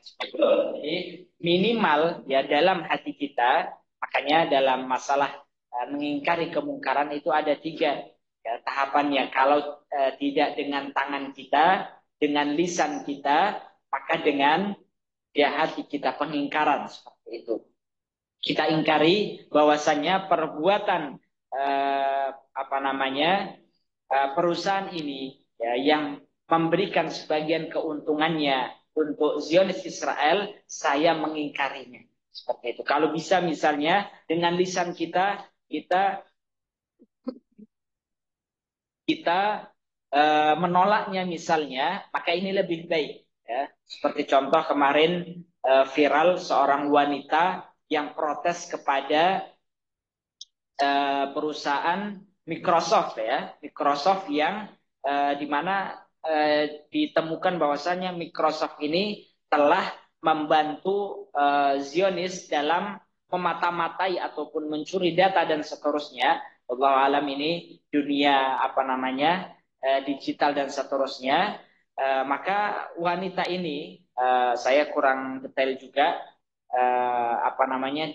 Jadi minimal, ya, dalam hati kita. Makanya dalam masalah mengingkari kemungkaran itu ada tiga, ya, tahapannya. Kalau tidak dengan tangan kita, dengan lisan kita, maka dengan, ya, hati kita, pengingkaran seperti itu. Kita ingkari bahwasannya perbuatan apa namanya, perusahaan ini, ya, yang memberikan sebagian keuntungannya untuk Zionis Israel, saya mengingkarinya. Seperti itu. Kalau bisa misalnya dengan lisan kita, kita kita menolaknya misalnya, maka ini lebih baik, ya. Seperti contoh kemarin viral seorang wanita yang protes kepada perusahaan Microsoft, ya, Microsoft yang di mana ditemukan bahwasanya Microsoft ini telah membantu Zionis dalam memata-matai ataupun mencuri data dan seterusnya. Allah alam, ini dunia apa namanya, digital dan seterusnya. Maka wanita ini saya kurang detail juga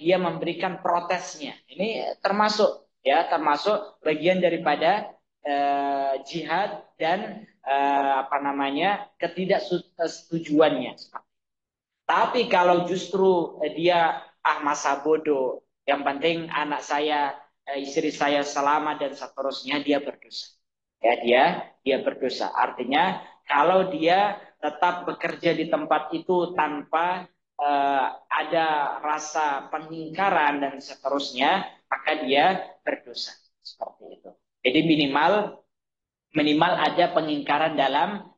dia memberikan protesnya. Ini termasuk bagian daripada jihad dan ketidaksetujuannya. Tapi kalau justru dia masa bodoh, yang penting anak saya, istri saya selamat dan seterusnya, dia berdosa. Ya, dia berdosa. Artinya kalau dia tetap bekerja di tempat itu tanpa ada rasa pengingkaran dan seterusnya, maka dia berdosa. Seperti itu. Jadi minimal ada pengingkaran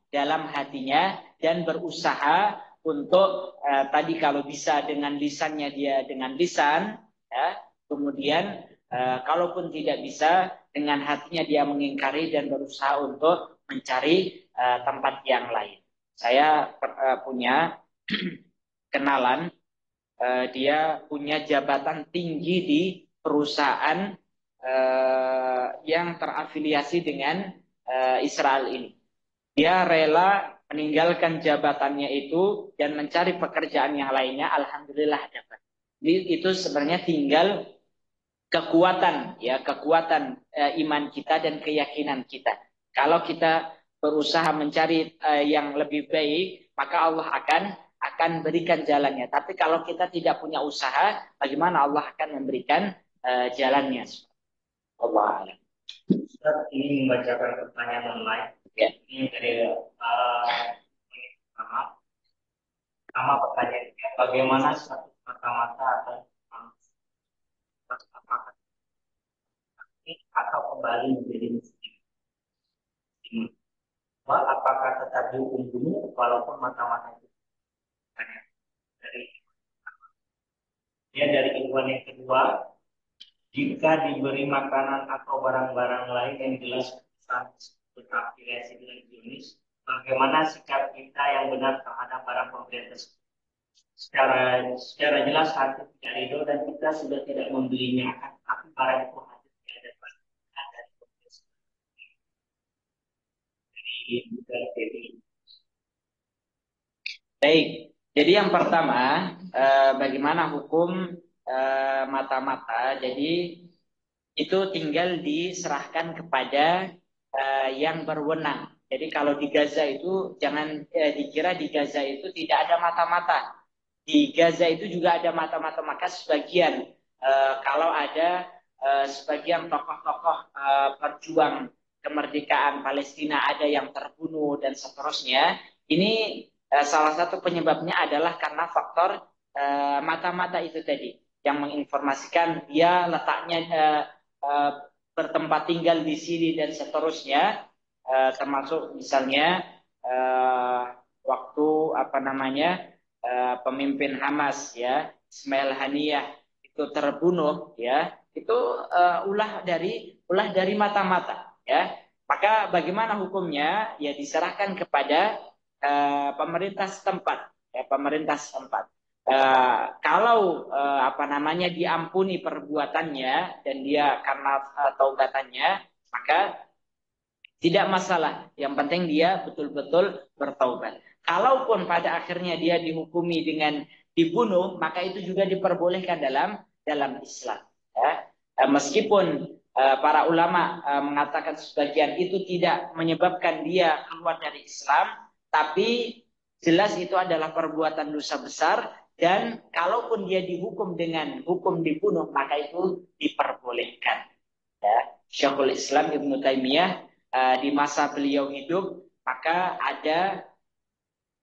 dalam hatinya dan berusaha untuk tadi kalau bisa dengan lisannya dia dengan lisan, ya, kemudian kalaupun tidak bisa dengan hatinya dia mengingkari dan berusaha untuk mencari tempat yang lain. Saya punya kenalan, dia punya jabatan tinggi di perusahaan yang terafiliasi dengan Israel ini. Dia rela meninggalkan jabatannya itu dan mencari pekerjaan yang lainnya. Alhamdulillah dapat. Itu sebenarnya tinggal kekuatan iman kita dan keyakinan kita. Kalau kita berusaha mencari yang lebih baik, maka Allah akan berikan jalannya. Tapi kalau kita tidak punya usaha, bagaimana Allah akan memberikan jalannya? Allah alam. Ustaz ini membacakan pertanyaan online. Ya. Ini dari nama pertanyaannya, bagaimana status mata-mata atau apakah ini atau kembali menjadi muslim? Apakah tetap dihukum dulu walaupun mata-mata itu dari dari ilmuwan yang kedua, jika diberi makanan atau barang-barang lain yang jelas berafiliasi dengan Zionis, bagaimana sikap kita yang benar terhadap barang pemberian tersebut? Secara jelas hati tidak ridho dan kita sudah tidak membelinya, tapi barang itu hati tidak ada dari Baik, jadi yang pertama, bagaimana hukum mata-mata? Jadi itu tinggal diserahkan kepada yang berwenang. Jadi kalau di Gaza itu jangan dikira di Gaza itu tidak ada mata-mata. Di Gaza itu juga ada mata-mata, maka sebagian kalau ada sebagian tokoh-tokoh perjuang kemerdekaan Palestina ada yang terbunuh dan seterusnya. Ini salah satu penyebabnya adalah karena faktor mata-mata itu tadi yang menginformasikan dia letaknya bertempat tinggal di sini dan seterusnya, termasuk misalnya waktu pemimpin Hamas ya Ismail Haniyah itu terbunuh ya, itu ulah dari mata-mata ya. Maka bagaimana hukumnya? Ya diserahkan kepada pemerintah setempat ya, pemerintah setempat. Kalau diampuni perbuatannya dan dia karena taubatannya, maka tidak masalah. Yang penting dia betul-betul bertaubat. Kalaupun pada akhirnya dia dihukumi dengan dibunuh, maka itu juga diperbolehkan dalam Islam. Ya. Meskipun para ulama mengatakan sebagian itu tidak menyebabkan dia keluar dari Islam, tapi jelas itu adalah perbuatan dosa besar dan kalaupun dia dihukum dengan hukum dibunuh, maka itu diperbolehkan. Ya. Syekhul Islam Ibnu Taimiyah di masa beliau hidup, maka ada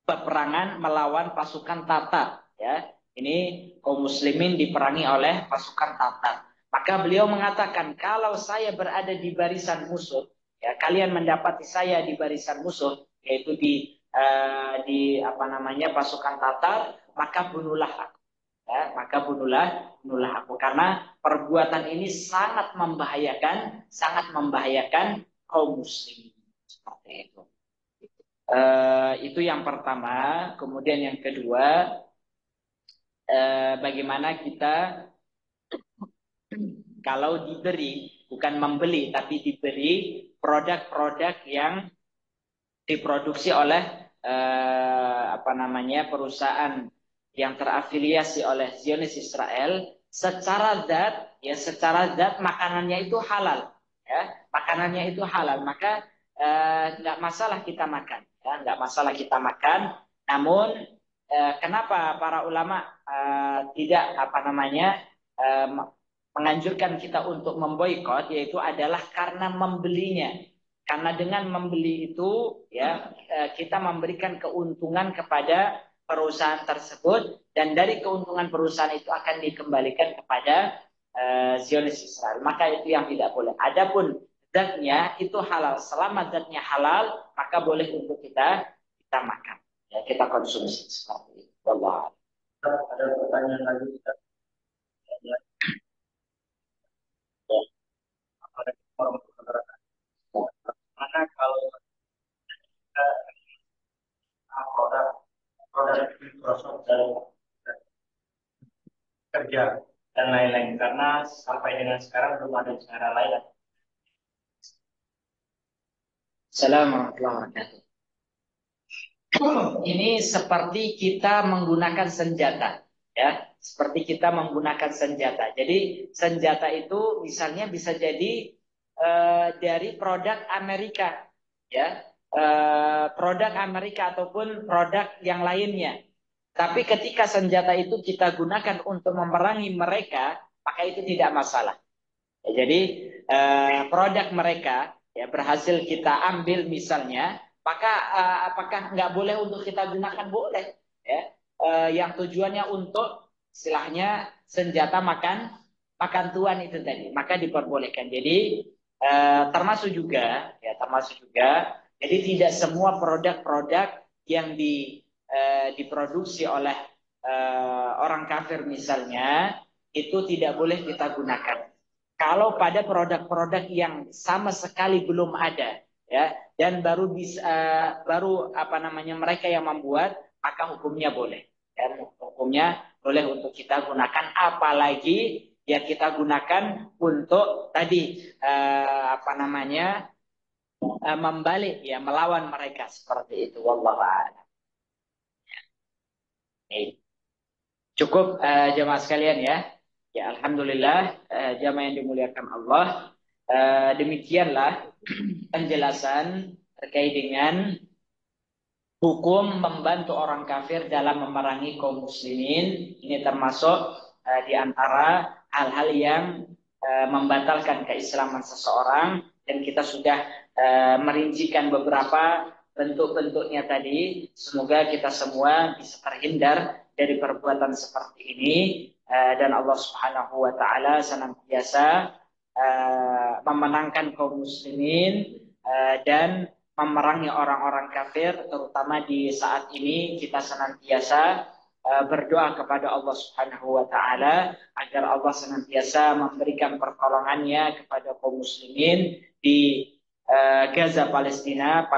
peperangan melawan pasukan Tatar. Ya, ini kaum muslimin diperangi oleh pasukan Tatar. Maka beliau mengatakan, kalau saya berada di barisan musuh, ya kalian mendapati saya di barisan musuh, yaitu di pasukan Tatar, maka bunuhlah aku. Ya, maka bunuhlah aku karena perbuatan ini sangat membahayakan kaum muslimin seperti itu. Itu yang pertama. Kemudian yang kedua, bagaimana kita kalau diberi, bukan membeli, tapi diberi produk-produk yang diproduksi oleh perusahaan yang terafiliasi oleh Zionis Israel, secara zat makanannya itu halal, ya, makanannya itu halal, maka nggak masalah kita makan, ya, nggak masalah kita makan. Namun kenapa para ulama tidak eh, menganjurkan kita untuk memboikot, yaitu adalah karena membelinya. Karena dengan membeli itu, ya, kita memberikan keuntungan kepada perusahaan tersebut, dan dari keuntungan perusahaan itu akan dikembalikan kepada Zionis Israel. Maka itu yang tidak boleh. Adapun zatnya itu halal. Selama zatnya halal, maka boleh untuk kita makan, ya, kita konsumsi seperti itu. Allah. Ada pertanyaan lagi Ustaz. Ya, ada orang berkata, mana kalau kita produk produk Microsoft dan kerja dan lain-lain, karena sampai dengan sekarang belum ada cara lain. Assalamualaikum warahmatullahi wabarakatuh. Ini seperti kita menggunakan senjata, ya, seperti kita menggunakan senjata. Jadi senjata itu misalnya bisa jadi dari produk Amerika, ya, produk Amerika ataupun produk yang lainnya. Tapi ketika senjata itu kita gunakan untuk memerangi mereka, maka itu tidak masalah. Ya, jadi produk mereka, ya, berhasil kita ambil misalnya, maka apakah nggak boleh untuk kita gunakan? Boleh, ya. Yang tujuannya untuk istilahnya senjata makan makan tuan itu tadi, maka diperbolehkan. Jadi termasuk juga. Jadi tidak semua produk-produk yang diproduksi oleh orang kafir misalnya itu tidak boleh kita gunakan. Kalau pada produk-produk yang sama sekali belum ada, ya, dan baru mereka yang membuat, maka hukumnya boleh, ya, hukumnya boleh untuk kita gunakan, apalagi ya kita gunakan untuk tadi membalik, ya, melawan mereka seperti itu. Wallahu a'lam. Cukup jemaah sekalian, ya. Ya, alhamdulillah, jamaah yang dimuliakan Allah. Demikianlah penjelasan terkait dengan hukum membantu orang kafir dalam memerangi kaum muslimin. Ini termasuk di antara hal-hal yang membatalkan keislaman seseorang, dan kita sudah merincikan beberapa bentuk-bentuknya tadi. Semoga kita semua bisa terhindar dari perbuatan seperti ini, dan Allah Subhanahu wa taala senantiasa memenangkan kaum muslimin dan memerangi orang-orang kafir, terutama di saat ini kita senantiasa berdoa kepada Allah Subhanahu wa taala agar Allah senantiasa memberikan pertolongannya kepada kaum muslimin di Gaza, Palestina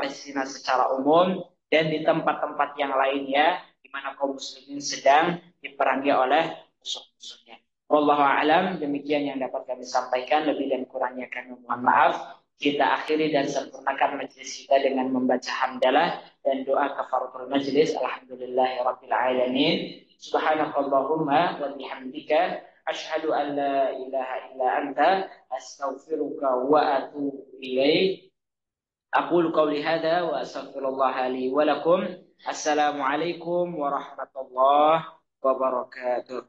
secara umum, dan di tempat-tempat yang lainnya di mana kaum muslimin sedang diperangi oleh musuh-musuhnya. Wallahu a'lam, demikian yang dapat kami sampaikan, lebih dan kurangnya kami mohon maaf. Kita akhiri dan sempurnakan majelis kita dengan membaca hamdalah dan doa kafaratul majelis. Alhamdulillahirabbil alamin. Subhanakallahumma wa bihamdika asyhadu an la ilaha illa anta astaghfiruka wa atubu ilaik. Aqulu qawli hadza wa astaghfirullah li wa lakum. Assalamualaikum warahmatullahi wabarakatuh.